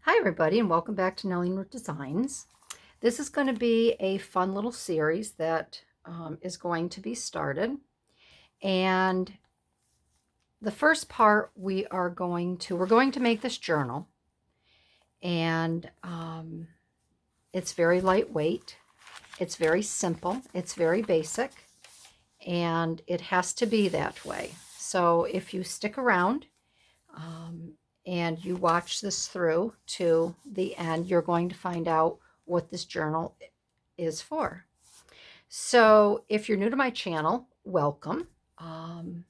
Hi everybody, and welcome back to Nellie Root Designs. This is going to be a fun little series that is going to be started. And the first part we're going to make this journal. And it's very lightweight. It's very simple. It's very basic. And it has to be that way. So if you stick around, and you watch this through to the end, you're going to find out what this journal is for. So if you're new to my channel, welcome. I'm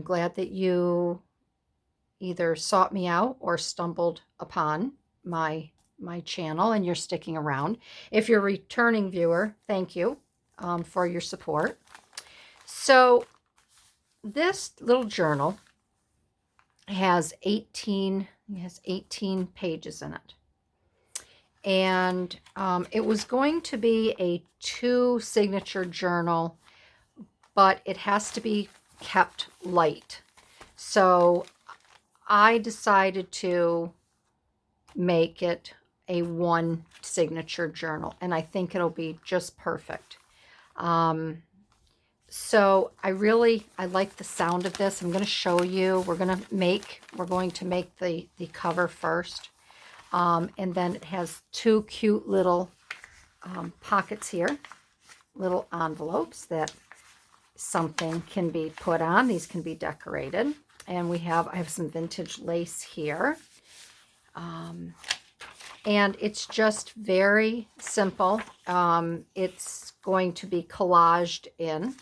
glad that you either sought me out or stumbled upon my channel and you're sticking around. If you're a returning viewer, thank you for your support. So this little journal has 18 pages in it. And it was going to be a 2 signature journal, but it has to be kept light. So I decided to make it a 1 signature journal, and I think it'll be just perfect. So I like the sound of this. I'm going to show you. We're going to make the cover first. And then it has 2 cute little pockets here, little envelopes that something can be put on. These can be decorated. And I have some vintage lace here. And it's just very simple. It's going to be collaged in.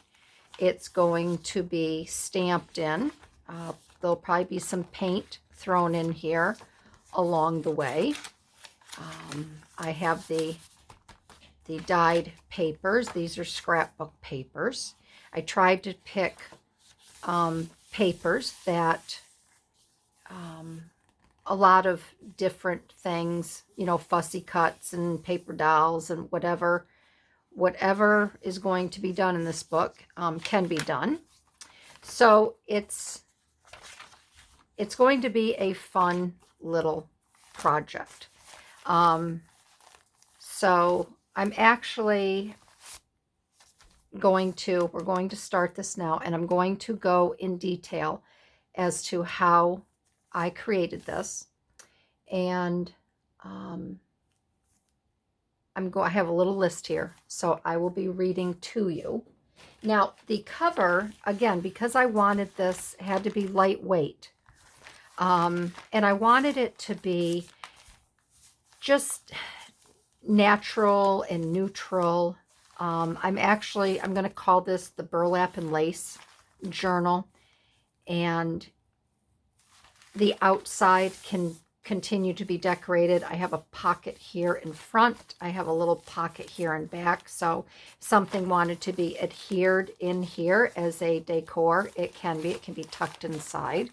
It's going to be stamped in. There'll probably be some paint thrown in here along the way. I have the dyed papers. These are scrapbook papers. I tried to pick papers that a lot of different things, fussy cuts and paper dolls and whatever is going to be done in this book can be done. So it's going to be a fun little project. So I'm actually we're going to start this now, and I'm going to go in detail as to how I created this. And I have a little list here, so I will be reading to you. Now, the cover, again, because I wanted this, had to be lightweight. And I wanted it to be just natural and neutral. I'm going to call this the Burlap and Lace Journal. And the outside can continue to be decorated. I have a pocket here in front. I have a little pocket here in back. So something wanted to be adhered in here as a decor. It can be tucked inside.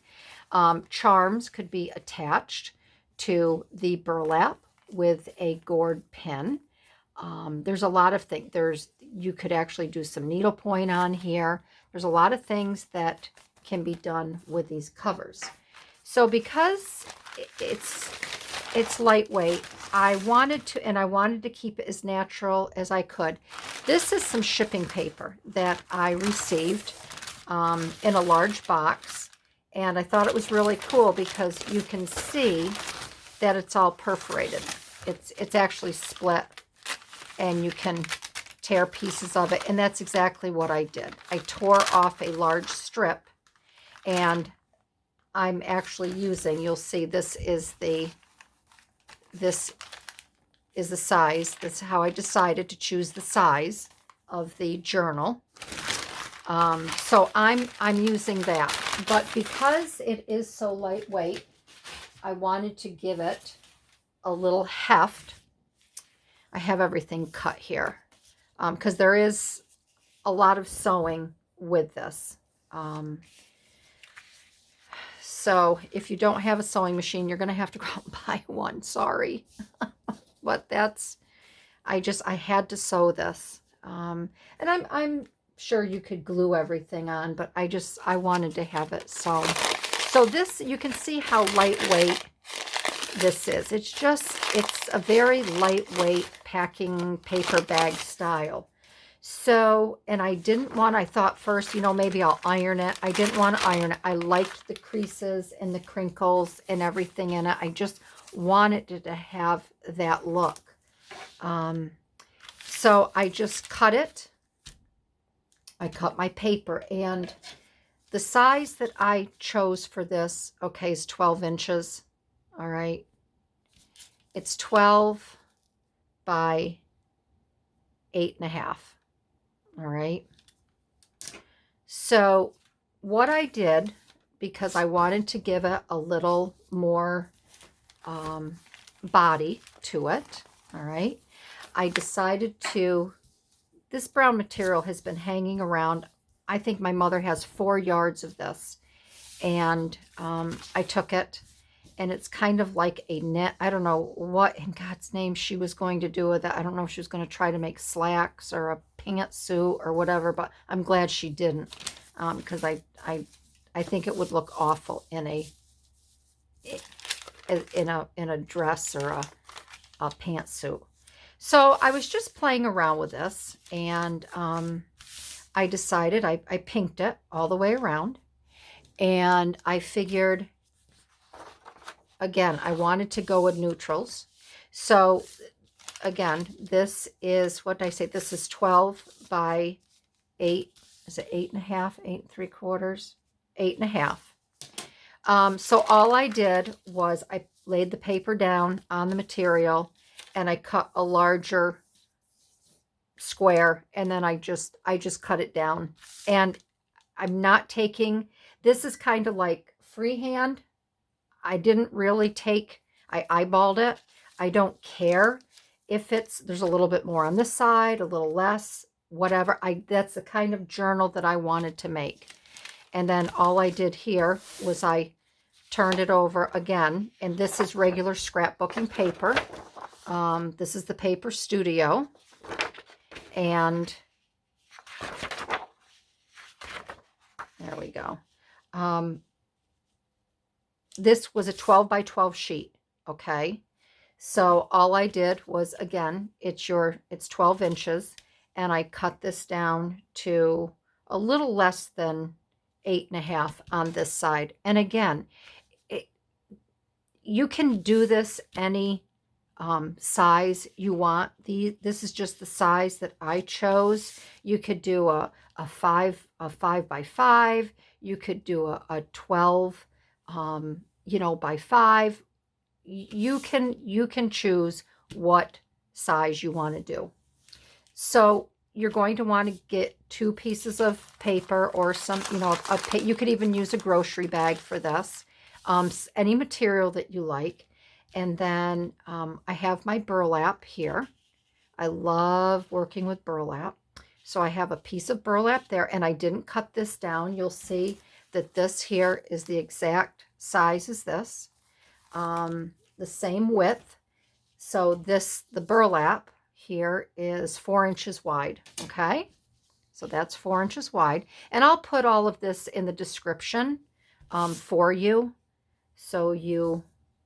Charms could be attached to the burlap with a gourd pin. There's a lot of things. You could actually do some needlepoint on here. There's a lot of things that can be done with these covers. So because it's lightweight, I wanted to keep it as natural as I could. This is some shipping paper that I received in a large box, and I thought it was really cool because you can see that it's all perforated. It's actually split, and you can tear pieces of it, and that's exactly what I did. I tore off a large strip, and I'm actually using, you'll see this is the size. That's how I decided to choose the size of the journal. So I'm using that. But because it is so lightweight, I wanted to give it a little heft. I have everything cut here because there is a lot of sewing with this. So if you don't have a sewing machine, you're going to have to go out and buy one. Sorry. But I had to sew this. And I'm sure you could glue everything on, but I wanted to have it sewn. So this, you can see how lightweight this is. It's a very lightweight packing paper bag style. So, and I thought first, maybe I'll iron it. I didn't want to iron it. I liked the creases and the crinkles and everything in it. I just wanted it to have that look. So I just cut it. I cut my paper, and the size that I chose for this, okay, is 12 inches. All right. It's 12 by 8.5. All right. So what I did, because I wanted to give it a little more body to it, all right, I decided to, this brown material has been hanging around. I think my mother has 4 yards of this. And I took it, and it's kind of like a knit. I don't know what in God's name she was going to do with it. I don't know if she was going to try to make slacks or a pantsuit or whatever, but I'm glad she didn't, because I think it would look awful in a dress or a pantsuit. So I was just playing around with this, and I decided I pinked it all the way around. And I figured, again, I wanted to go with neutrals. So again, this is, what did I say? This is 12 by 8. Is it 8.5? 8 3/4? 8.5. So all I did was I laid the paper down on the material, and I cut a larger square, and then I just cut it down. And I'm not taking, this is kind of like freehand. I didn't really take, I eyeballed it. I don't care if there's a little bit more on this side, a little less, whatever. That's the kind of journal that I wanted to make. And then all I did here was I turned it over again, and this is regular scrapbooking paper. This is the Paper Studio, and there we go. This was a 12 by 12 sheet. Okay. So all I did was, again, it's 12 inches, and I cut this down to a little less than 8.5 on this side. And again, you can do this any size you want. This is just the size that I chose. You could do a 5 by 5. You could do a 12 by 5. You can choose what size you want to do. So you're going to want to get 2 pieces of paper, or some, you could even use a grocery bag for this. Any material that you like. And then I have my burlap here. I love working with burlap. So I have a piece of burlap there, and I didn't cut this down. You'll see that this here is the exact size as this. The same width. So the burlap here is 4 inches wide. Okay. So that's 4 inches wide. And I'll put all of this in the description for you, so you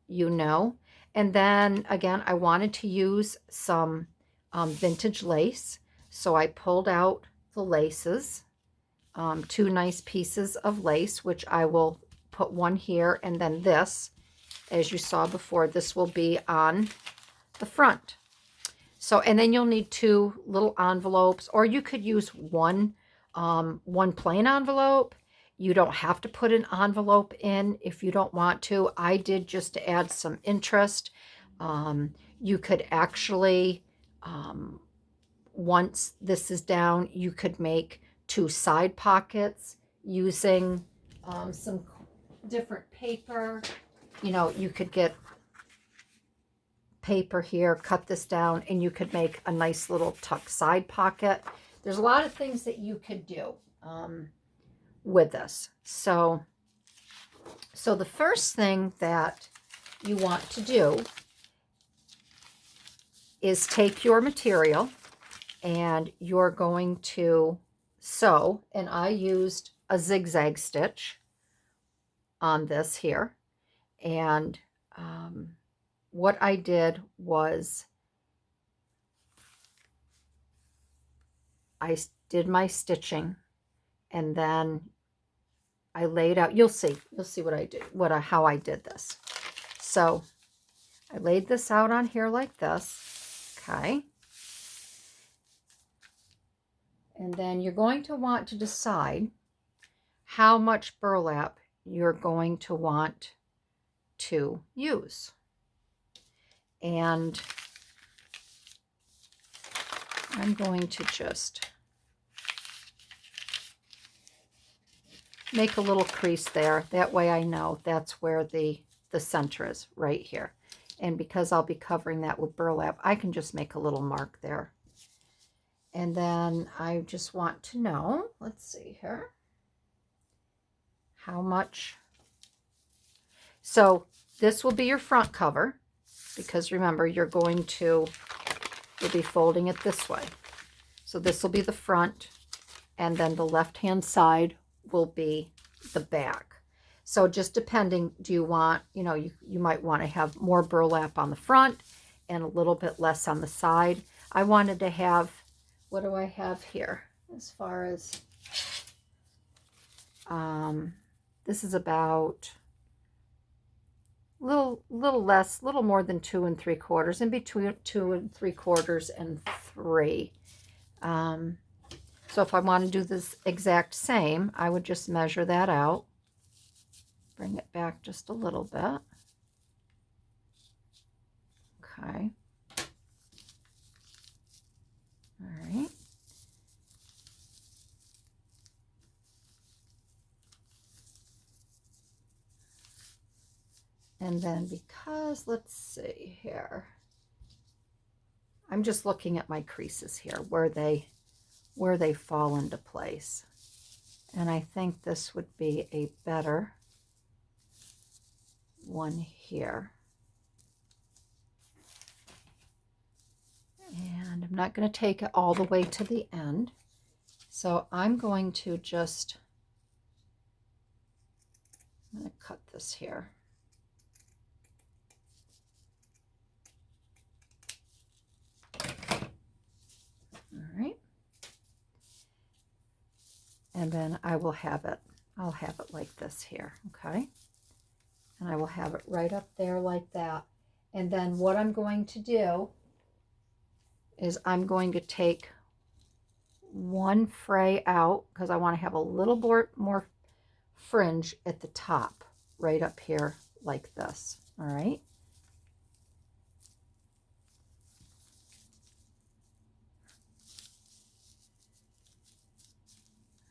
know. And then again, I wanted to use some vintage lace. So I pulled out the laces, 2 nice pieces of lace, which I will put one here, and then this, as you saw before, this will be on the front. So, and then you'll need 2 little envelopes, or you could use one plain envelope. You don't have to put an envelope in if you don't want to. I did, just to add some interest. You could actually, once this is down, you could make 2 side pockets using some different paper. You could get paper here, cut this down, and you could make a nice little tuck side pocket. There's a lot of things that you could do with this. So the first thing that you want to do is take your material, and you're going to sew, and I used a zigzag stitch on this here, and what I did was I did my stitching, and then I laid out, you'll see what I do, how I did this. So I laid this out on here like this, okay? And then you're going to want to decide how much burlap you're going to want to use. And I'm going to just make a little crease there. That way I know that's where the center is, right here. And because I'll be covering that with burlap, I can just make a little mark there. And then I just want to know, let's see here, how much. So this will be your front cover, because remember, you'll be folding it this way. So this will be the front, and then the left-hand side will be the back. So just depending, do you want, you might want to have more burlap on the front and a little bit less on the side. I wanted to have, what do I have here as far as, this is about little less, little more than 2 3/4, in between 2 3/4 and 3. So if I want to do this exact same, I would just measure that out, bring it back just a little bit. Okay. All right. And then because, let's see here, I'm just looking at my creases here, where they fall into place. And I think this would be a better one here. And I'm not going to take it all the way to the end. So I'm going to just, I'm going to cut this here. All right. And then I'll have it like this here, okay? And I will have it right up there like that. And then what I'm going to do is I'm going to take one fray out, because I want to have a little more fringe at the top, right up here like this, all right?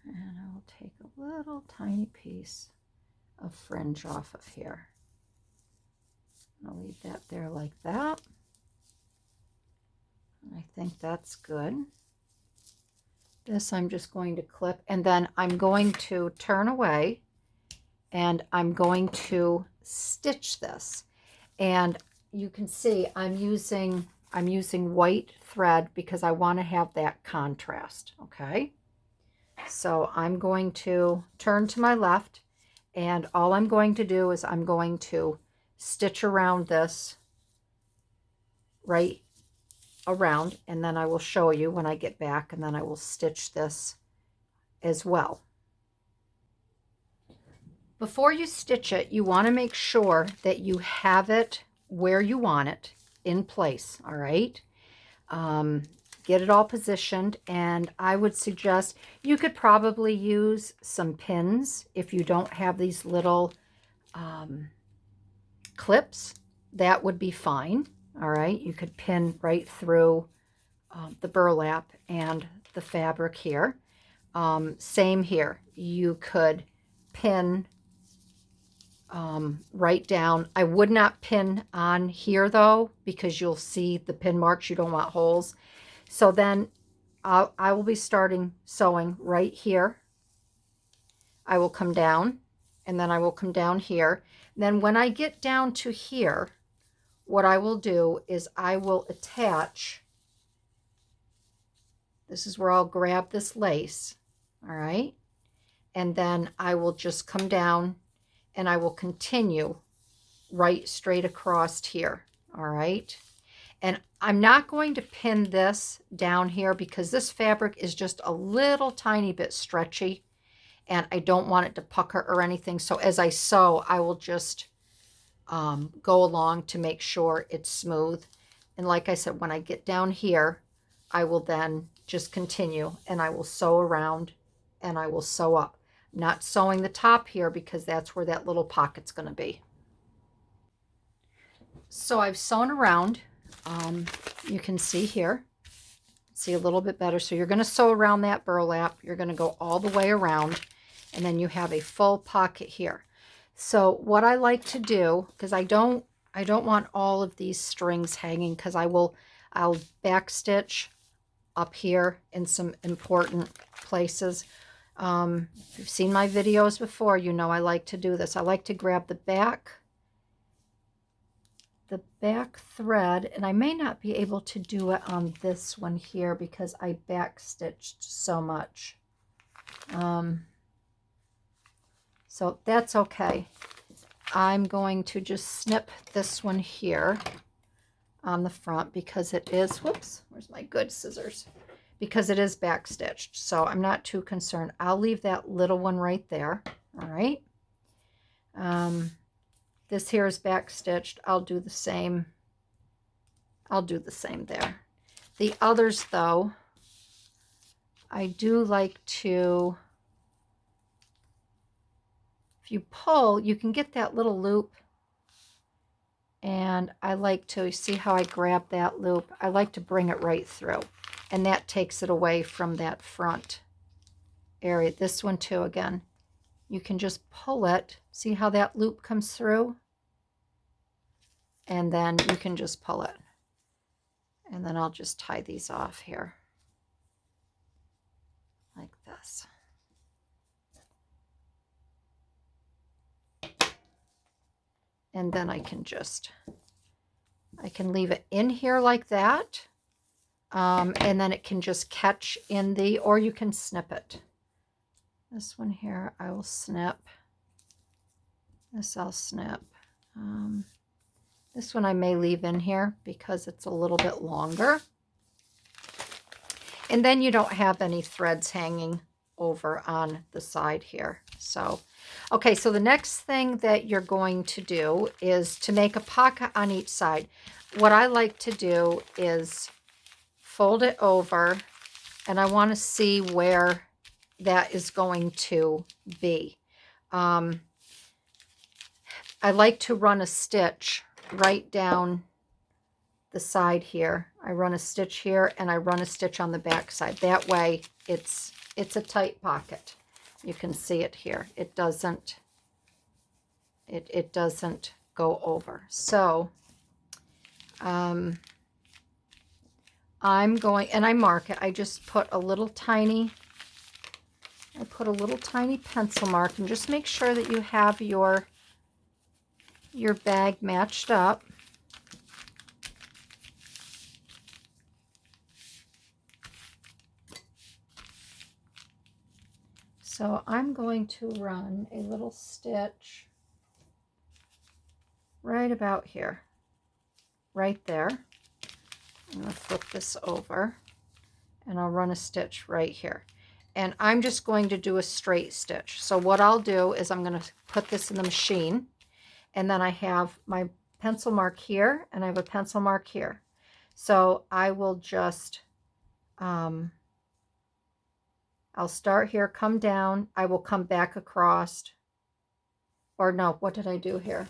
And I'll take a little tiny piece of fringe off of here. I'll leave that there like that. I think that's good. This I'm just going to clip, and then I'm going to turn away, and I'm going to stitch this. And you can see I'm using white thread because I want to have that contrast, okay? So I'm going to turn to my left, and all I'm going to do is I'm going to stitch around this right around, and then I will show you when I get back, and then I will stitch this as well. Before you stitch it, you want to make sure that you have it where you want it in place, all right? Get it all positioned, and I would suggest you could probably use some pins if you don't have these little clips. That would be fine, all right? You could pin right through the burlap and the fabric here. Same here. You could pin right down. I would not pin on here though, because you'll see the pin marks. You don't want holes. So then I will be starting sewing right here. I will come down, and then I will come down here. And then when I get down to here, what I will do is I will attach, this is where I'll grab this lace, all right? And then I will just come down, and I will continue right straight across here, All right. And I'm not going to pin this down here because this fabric is just a little tiny bit stretchy and I don't want it to pucker or anything. So as I sew, I will just go along to make sure it's smooth. And like I said, when I get down here, I will then just continue and I will sew around and I will sew up. I'm not sewing the top here because that's where that little pocket's going to be. So I've sewn around. You can see here, see a little bit better. So you're going to sew around that burlap. You're going to go all the way around and then you have a full pocket here. So what I like to do, because I don't want all of these strings hanging, because I'll backstitch up here in some important places. If you've seen my videos before, you know I like to do this. I like to grab the back thread, and I may not be able to do it on this one here because I backstitched so much. So that's okay. I'm going to just snip this one here on the front because it is, whoops, where's my good scissors? Because it is backstitched. So I'm not too concerned. I'll leave that little one right there. All right. This here is backstitched. I'll do the same. I'll do the same there. The others though, I do like to, if you pull, you can get that little loop. And I like to, see how I grab that loop? I like to bring it right through. And that takes it away from that front area. This one too, again, you can just pull it. See how that loop comes through? And then you can just pull it. And then I'll just tie these off here. Like this. And then I can leave it in here like that. And then it can just catch in the, or you can snip it. This one here, I will snip. This I'll snip. This one I may leave in here because it's a little bit longer. And then you don't have any threads hanging over on the side here. So, okay, so the next thing that you're going to do is to make a pocket on each side. What I like to do is fold it over, and I want to see where that is going to be. I like to run a stitch right down the side here. I run a stitch here and I run a stitch on the back side. That way it's a tight pocket. You can see it here. It doesn't go over. So I'm going, and I mark it. I just put a little tiny pencil mark, and just make sure that you have your bag matched up. So I'm going to run a little stitch right about here, right there. I'm going to flip this over and I'll run a stitch right here. And I'm just going to do a straight stitch. So what I'll do is I'm going to put this in the machine, and then I have my pencil mark here and I have a pencil mark here. So I will just, I'll start here, come down, I will come back across, or no, what did I do here?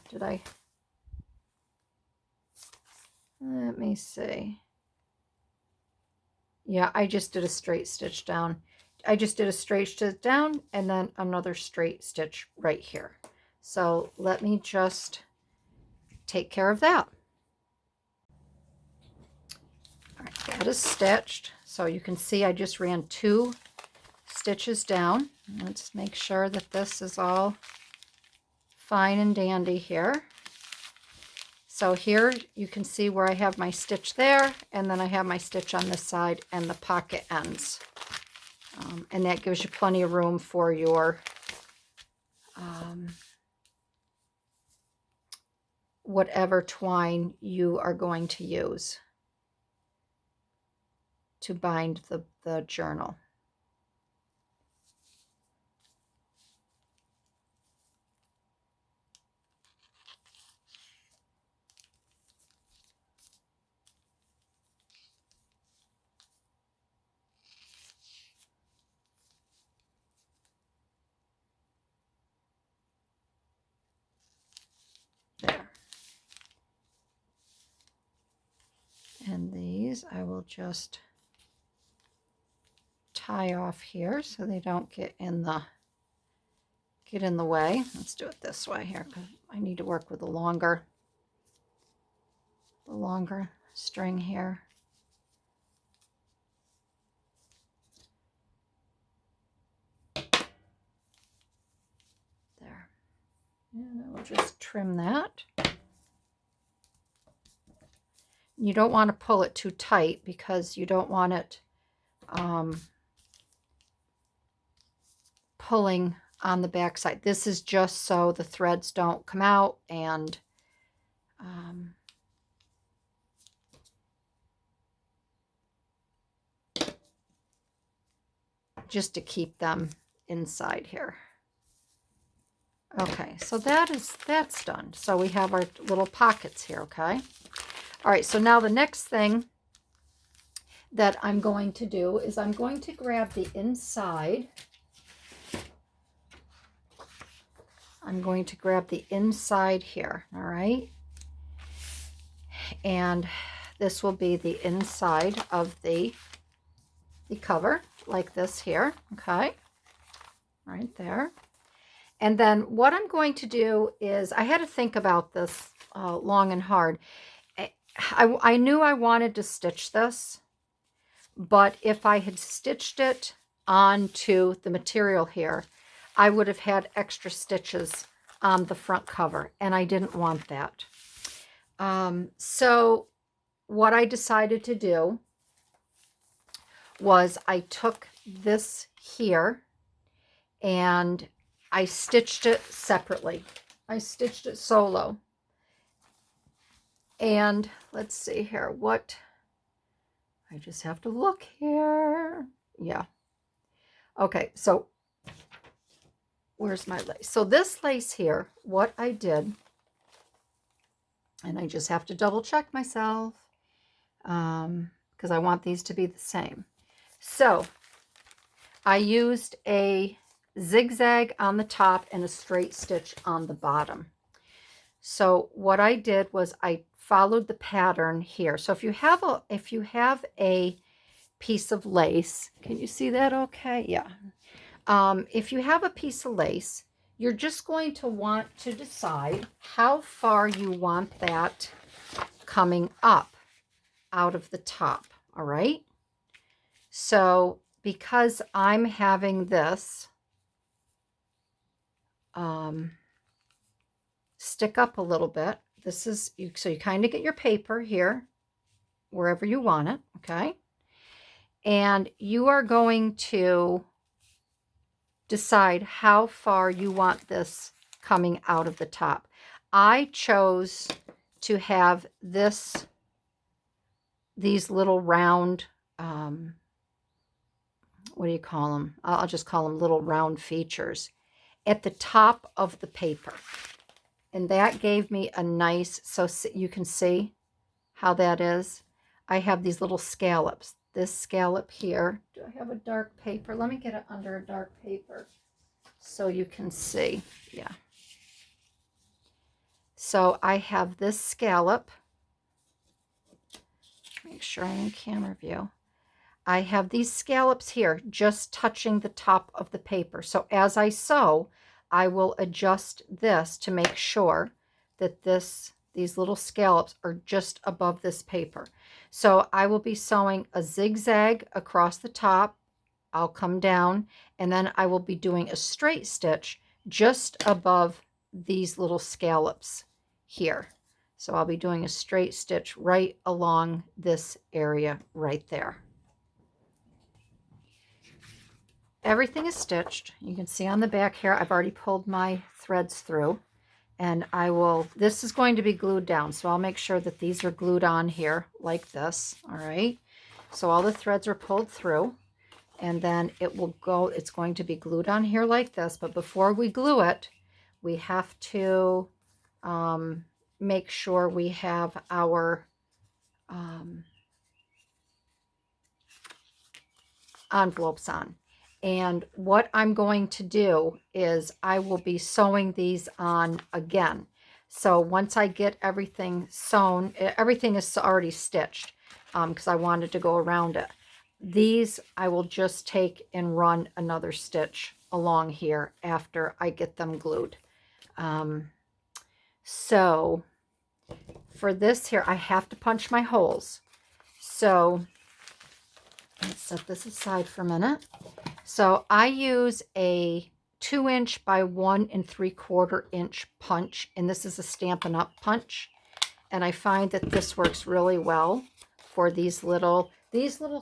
Let me see. Yeah, I just did a straight stitch down. I just did a straight stitch down and then another straight stitch right here. So let me just take care of that. All right, that is stitched. So you can see I just ran 2 stitches down. Let's make sure that this is all fine and dandy here. So here you can see where I have my stitch there, and then I have my stitch on this side and the pocket ends. And that gives you plenty of room for your whatever twine you are going to use to bind the journal. There. And these I will just tie off here so they don't get in the way. Let's do it this way here because I need to work with the longer string here. There. And I will just trim that. You don't want to pull it too tight because you don't want it pulling on the back side. This is just so the threads don't come out and just to keep them inside here. Okay, so that's done. So we have our little pockets here, okay? All right, so now the next thing that I'm going to do is I'm going to grab the inside. I'm going to grab the inside here, all right? And this will be the inside of the cover, like this here, okay? Right there. And then what I'm going to do is, I had to think about this long and hard. I knew I wanted to stitch this, but if I had stitched it onto the material here, I would have had extra stitches on the front cover, and I didn't want that. So what I decided to do was I took this here and I stitched it separately. I stitched it solo. And let's see here, what, I just have to look here. Yeah. Okay, so where's my lace? So this lace here, what I did, and I just have to double check myself because I want these to be the same. So I used a zigzag on the top and a straight stitch on the bottom. So what I did was I followed the pattern here. So if you have a piece of lace, can you see that okay? Yeah. If you have a piece of lace, you're just going to want to decide how far you want that coming up out of the top, all right? So because I'm having this stick up a little bit, this is, so you kind of get your paper here, wherever you want it, okay? And you are going to decide how far you want this coming out of the top. I chose to have these little round, what do you call them? I'll just call them little round features at the top of the paper. And that gave me a nice, so you can see how that is. I have these little scallops. This scallop here, do I have a dark paper? Let me get it under a dark paper so you can see. Yeah. So I have this scallop. Make sure I'm in camera view. I have these scallops here just touching the top of the paper. So as I sew, I will adjust this to make sure that these little scallops are just above this paper. So I will be sewing a zigzag across the top. I'll come down, and then I will be doing a straight stitch just above these little scallops here. So I'll be doing a straight stitch right along this area right there. Everything is stitched. You can see on the back here, I've already pulled my threads through, And this is going to be glued down, so I'll make sure that these are glued on here like this. All right, so all the threads are pulled through, and then it's going to be glued on here like this. But before we glue it, we have to make sure we have our envelopes on. And what I'm going to do is I will be sewing these on again. So once I get everything sewn, everything is already stitched because I wanted to go around it. These I will just take and run another stitch along here after I get them glued. So for this here, I have to punch my holes. So let's set this aside for a minute. So I use a 2" by 1 3/4 inch punch, and this is a Stampin' Up! Punch. And I find that this works really well for these little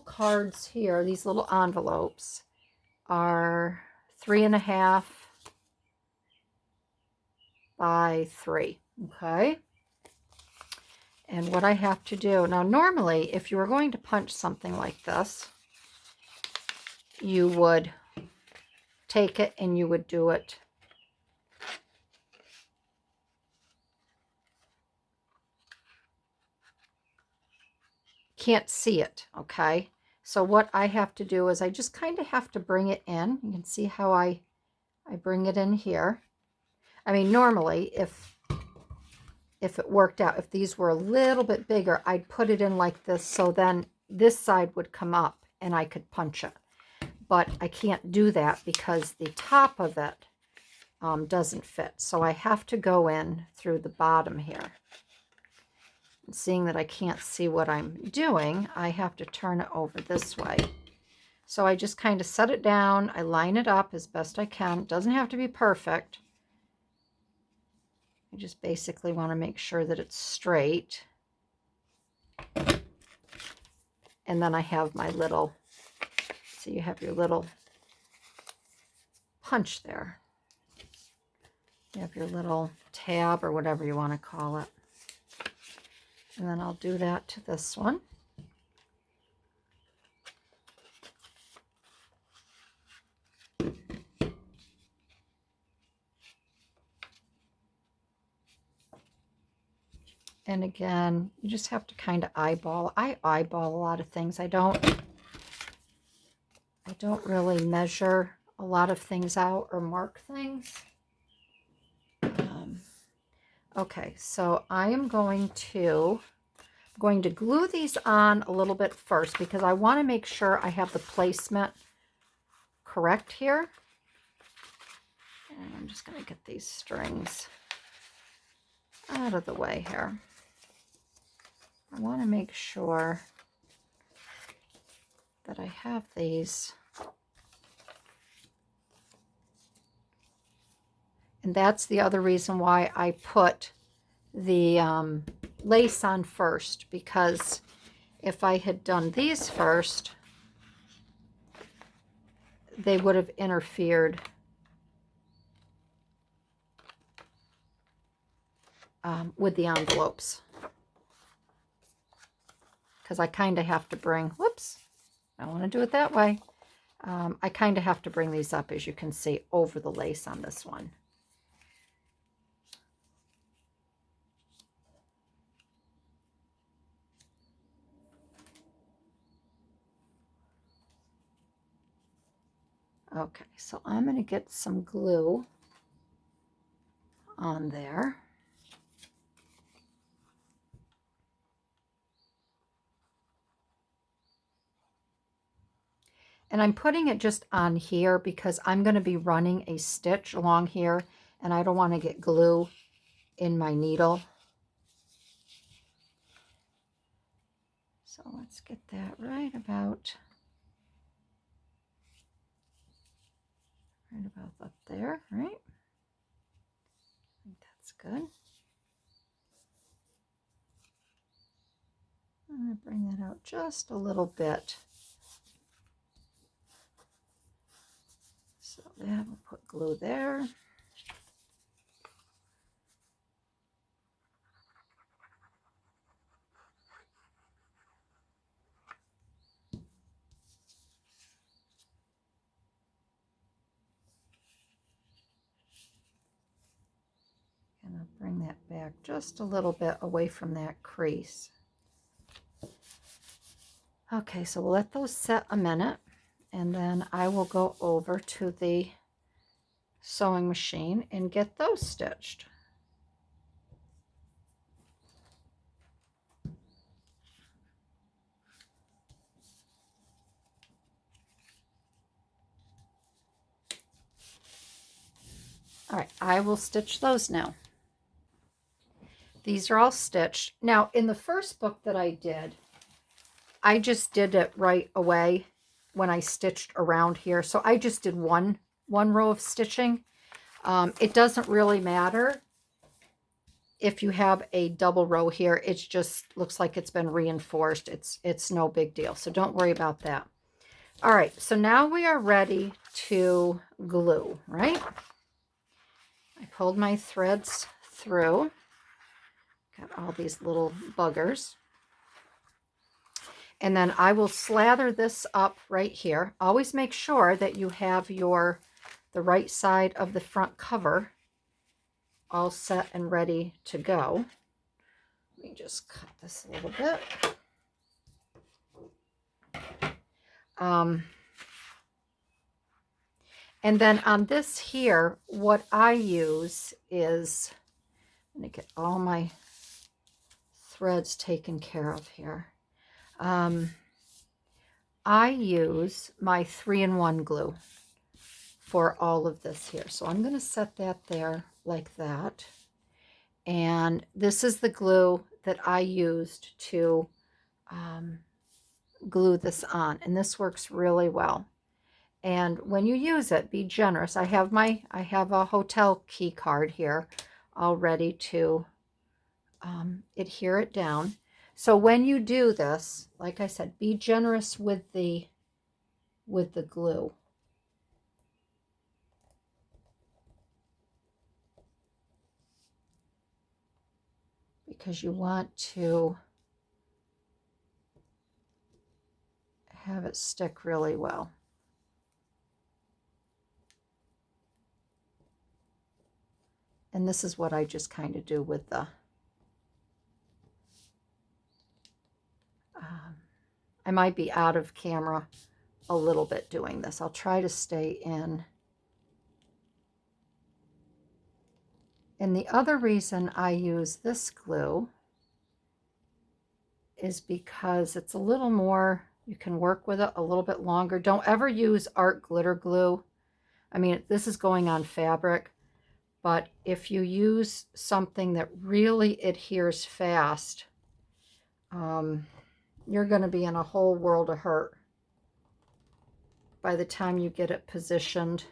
cards here. These little envelopes are 3.5 by 3. Okay. And what I have to do now, normally, if you were going to punch something like this, you would take it and you would do it can't see it, okay? So what I have to do is I just kind of have to bring it in. You can see how I bring it in here. I mean, normally if it worked out, if these were a little bit bigger, I'd put it in like this, so then this side would come up and I could punch it. But I can't do that because the top of it doesn't fit. So I have to go in through the bottom here. And seeing that I can't see what I'm doing, I have to turn it over this way. So I just kind of set it down. I line it up as best I can. It doesn't have to be perfect. I just basically want to make sure that it's straight. And then I have my little, so you have your little punch there. You have your little tab or whatever you want to call it. And then I'll do that to this one. And again, you just have to kind of eyeball. I eyeball a lot of things. I don't really measure a lot of things out or mark things. Okay, so I am going to glue these on a little bit first because I want to make sure I have the placement correct here. And I'm just going to get these strings out of the way here. I want to make sure that I have these. And that's the other reason why I put the lace on first, because if I had done these first, they would have interfered with the envelopes. Because I kind of have to bring, whoops, I don't want to do it that way. I kind of have to bring these up, as you can see, over the lace on this one. Okay, so I'm going to get some glue on there. And I'm putting it just on here because I'm going to be running a stitch along here and I don't want to get glue in my needle. So let's get that right about up there, right? I think that's good. I'm going to bring that out just a little bit. So that, we'll put glue there. bring that back just a little bit away from that crease. Okay, so we'll let those set a minute, and then I will go over to the sewing machine and get those stitched. All right, I will stitch those now. These are all stitched. Now, in the first book that I did, I just did it right away when I stitched around here. So I just did one row of stitching. It doesn't really matter if you have a double row here. It just looks like it's been reinforced. It's no big deal. So don't worry about that. All right, so now we are ready to glue, right? I pulled my threads through. Got all these little buggers. And then I will slather this up right here. Always make sure that you have the right side of the front cover all set and ready to go. Let me just cut this a little bit. And then on this here, what I use is, I'm going to get all my threads taken care of here. I use my 3-in-1 glue for all of this here. So I'm going to set that there like that. And this is the glue that I used to glue this on. And this works really well. And when you use it, be generous. I have a hotel key card here all ready to adhere it down. So when you do this, like I said, be generous with the glue. Because you want to have it stick really well. And this is what I just kind of do with the I might be out of camera a little bit doing this. I'll try to stay in. And the other reason I use this glue is because it's a little more, you can work with it a little bit longer. Don't ever use art glitter glue. I mean, this is going on fabric, but if you use something that really adheres fast, you're going to be in a whole world of hurt by the time you get it positioned.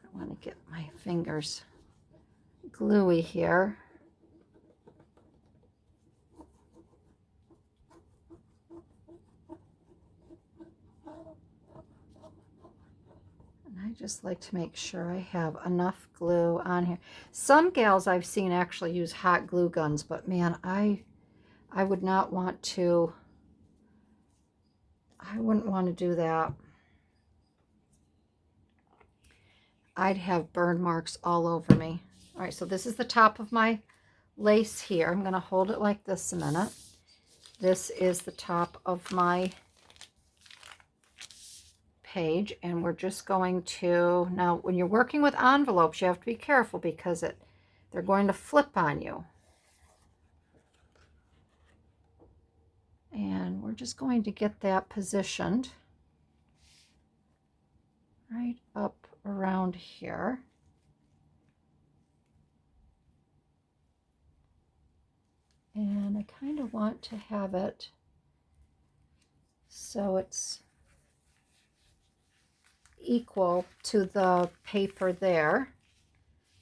I want to get my fingers gluey here. I just like to make sure I have enough glue on here. Some gals I've seen actually use hot glue guns, but man, I would not want to, I wouldn't want to do that. I'd have burn marks all over me. All right, so this is the top of my lace here. I'm going to hold it like this a minute. This is the top of my page, and we're just going to, now when you're working with envelopes, you have to be careful because they're going to flip on you. And we're just going to get that positioned right up around here. And I kind of want to have it so it's equal to the paper there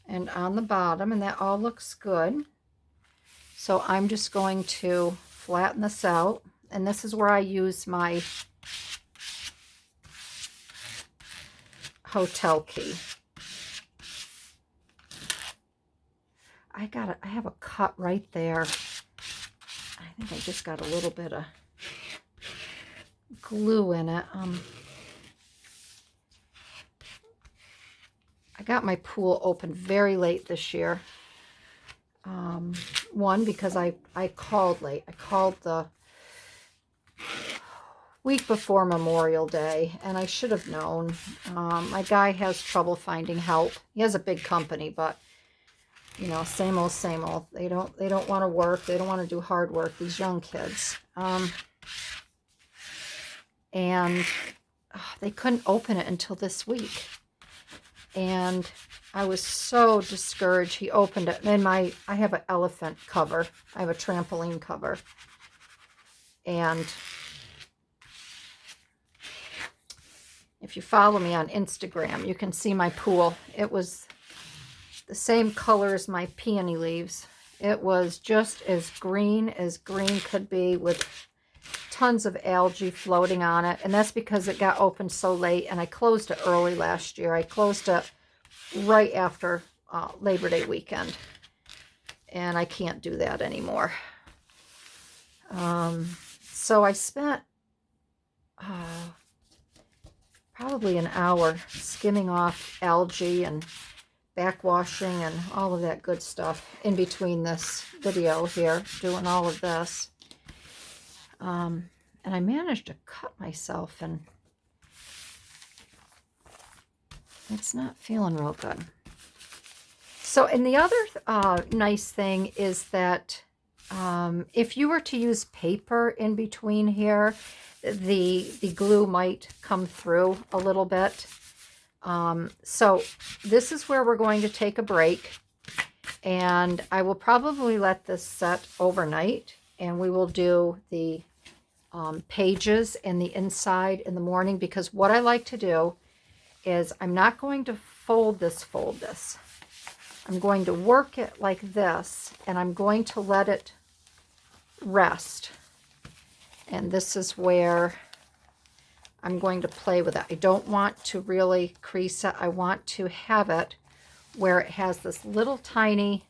and on the bottom, and that all looks good. So I'm just going to flatten this out, and this is where I use my hotel key. I have a cut right there. I think I just got a little bit of glue in it. I got my pool open very late this year. One, because I called late. I called the week before Memorial Day, and I should have known. My guy has trouble finding help. He has a big company, but you know, same old, same old. They don't want to work. They don't want to do hard work. These young kids, and they couldn't open it until this week, and I was so discouraged. He opened it, and I have an elephant cover. I have a trampoline cover, and if you follow me on Instagram, you can see my pool. It was the same color as my peony leaves. It was just as green could be, with tons of algae floating on it. And that's because it got opened so late, and I closed it early last year. I closed it right after Labor Day weekend, and I can't do that anymore. So I spent probably an hour skimming off algae and backwashing and all of that good stuff in between this video here, doing all of this. And I managed to cut myself, and it's not feeling real good. So, and the other nice thing is that if you were to use paper in between here, the glue might come through a little bit. So this is where we're going to take a break, and I will probably let this set overnight, and we will do the pages and the inside in the morning, because what I like to do is I'm not going to fold this. I'm going to work it like this, and I'm going to let it rest. And this is where I'm going to play with it. I don't want to really crease it. I want to have it where it has this little tiny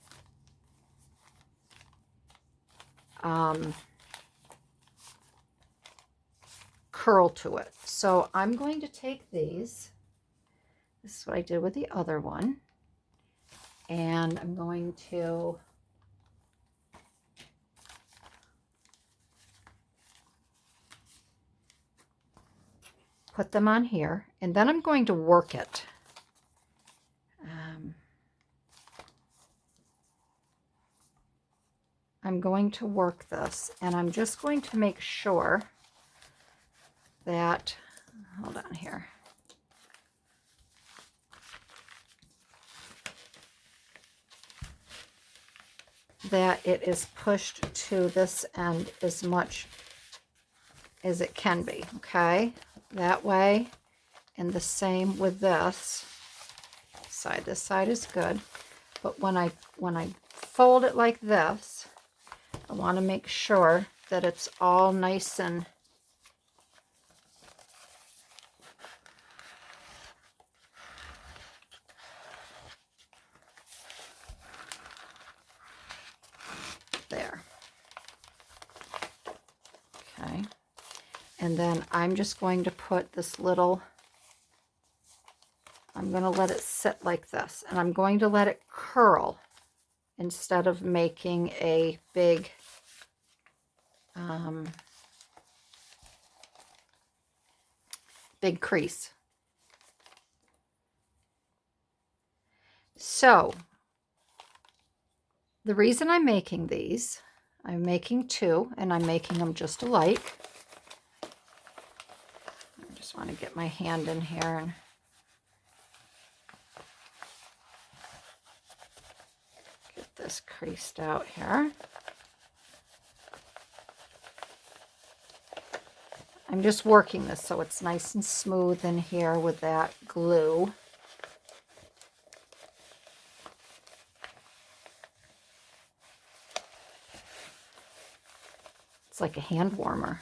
curl to it. So I'm going to take these. This is what I did with the other one. And I'm going to put them on here, and then I'm going to work it. I'm going to work this, and I'm just going to make sure that, hold on here, that it is pushed to this end as much as it can be, okay? That way, and the same with this side. This side is good, but when I fold it like this, I want to make sure that it's all nice and there. Okay. And then I'm just going to put this little, I'm going to let it sit like this, and I'm going to let it curl instead of making a big big crease. So the reason I'm making these, I'm making two, and I'm making them just alike. I just want to get my hand in here and get this creased out here. I'm just working this so it's nice and smooth in here with that glue. It's like a hand warmer.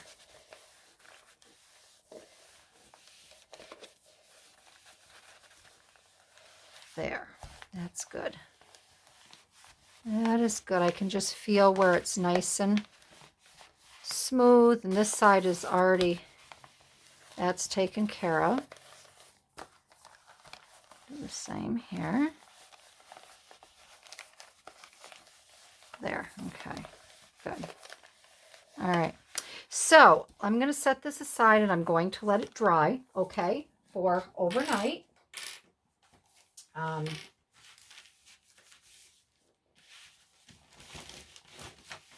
There, that's good. That is good. I can just feel where it's nice and smooth, and this side is already, that's taken care of. Do the same here. There, okay, good. All right, so I'm going to set this aside and I'm going to let it dry, okay, for overnight.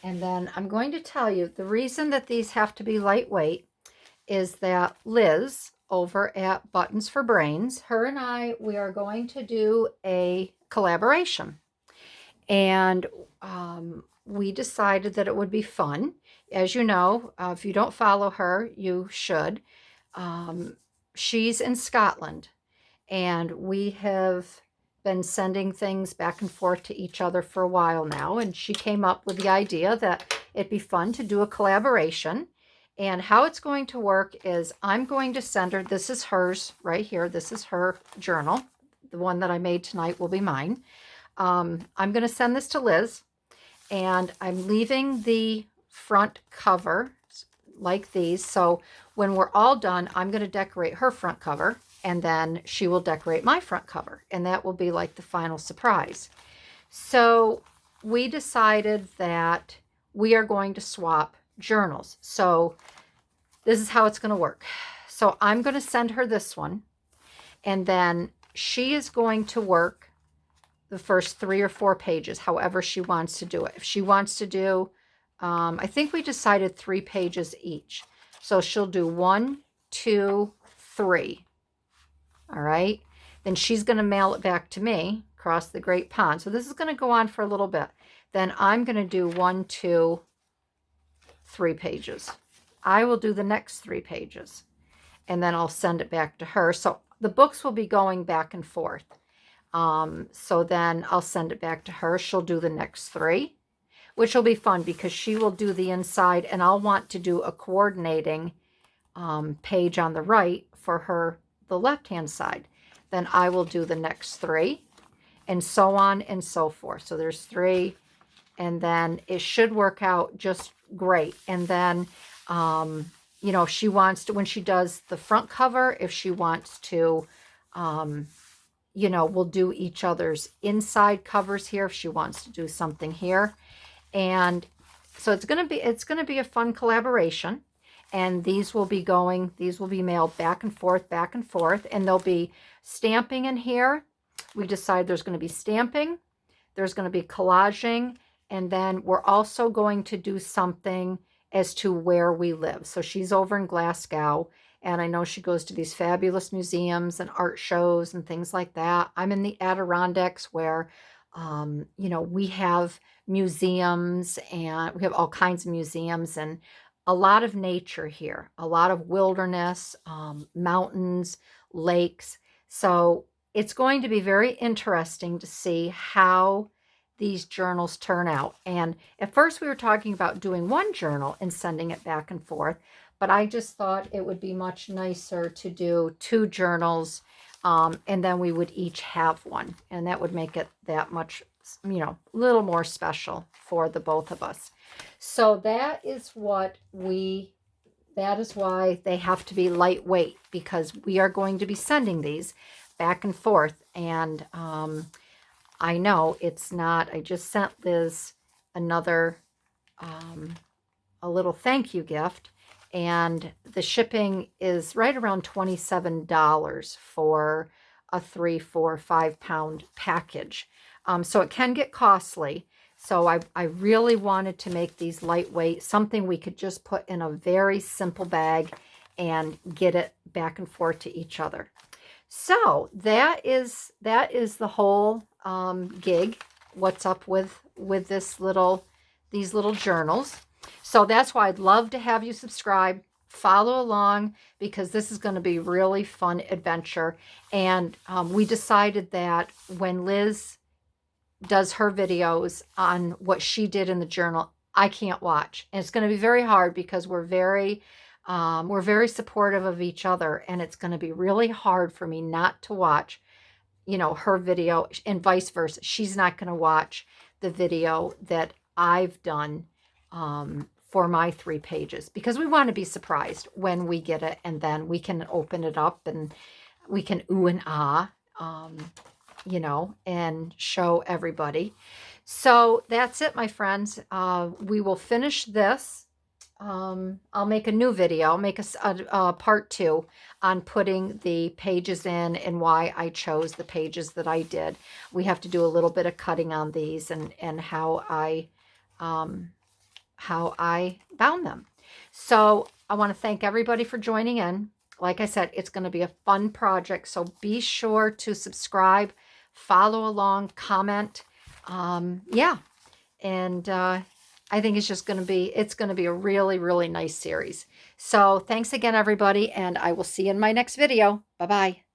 And then I'm going to tell you the reason that these have to be lightweight is that Liz over at Buttons for Brains, her and I, we are going to do a collaboration. And we decided that it would be fun. As you know, if you don't follow her, you should. She's in Scotland, and we have been sending things back and forth to each other for a while now. And she came up with the idea that it'd be fun to do a collaboration. And how it's going to work is I'm going to send her, this is hers right here. This is her journal. The one that I made tonight will be mine. I'm going to send this to Liz, and I'm leaving the front cover like these. So when we're all done, I'm going to decorate her front cover, and then she will decorate my front cover, and that will be like the final surprise. So we decided that we are going to swap journals. So this is how it's going to work. So I'm going to send her this one, and then she is going to work the first 3 or 4 pages, however she wants to do it. If she wants to do, I think we decided 3 pages each. So she'll do 1, 2, 3. All right. Then she's going to mail it back to me across the Great Pond. So this is going to go on for a little bit. Then I'm going to do 1, 2, 3 pages. I will do the next 3 pages, and then I'll send it back to her. So the books will be going back and forth. So then I'll send it back to her. She'll do the next 3, which will be fun because she will do the inside, and I'll want to do a coordinating page on the right for her, the left-hand side. Then I will do the next 3, and so on and so forth. So there's 3, and then it should work out just great. And then, you know, if she wants to, when she does the front cover, if she wants to, you know, we'll do each other's inside covers here if she wants to do something here. And so it's going to be a fun collaboration. And these will be mailed back and forth, and there'll be stamping in here. We decide there's going to be stamping, there's going to be collaging, and then we're also going to do something as to where we live. So she's over in Glasgow, and I know she goes to these fabulous museums and art shows and things like that. I'm in the Adirondacks where, you know, we have museums, and we have all kinds of museums and a lot of nature here, a lot of wilderness, mountains, lakes. So it's going to be very interesting to see how these journals turn out. And at first we were talking about doing one journal and sending it back and forth, but I just thought it would be much nicer to do 2 journals, and then we would each have one, and that would make it that much, you know, a little more special for the both of us. So that is why they have to be lightweight, because we are going to be sending these back and forth. And I know it's not, I just sent Liz another, a little thank you gift, and the shipping is right around $27 for a 3, 4, 5 pound package. So it can get costly. So I really wanted to make these lightweight, something we could just put in a very simple bag and get it back and forth to each other. So that is the whole gig. What's up with these little journals? So that's why I'd love to have you subscribe, follow along, because this is going to be really fun adventure. And we decided that when Liz does her videos on what she did in the journal, I can't watch. And it's going to be very hard because we're very supportive of each other, and it's going to be really hard for me not to watch, you know, her video, and vice versa. She's not going to watch the video that I've done for my 3 pages, because we want to be surprised when we get it, and then we can open it up and we can ooh and ah, you know, and show everybody. So that's it, my friends. We will finish this. I'll make a new video. I'll make a part 2 on putting the pages in and why I chose the pages that I did. We have to do a little bit of cutting on these, and how I bound them. So I want to thank everybody for joining in. Like I said, it's going to be a fun project, so be sure to subscribe, follow along, comment. Yeah, and I think it's just going to be, it's going to be a really, really nice series. So thanks again, everybody, and I will see you in my next video. Bye-bye.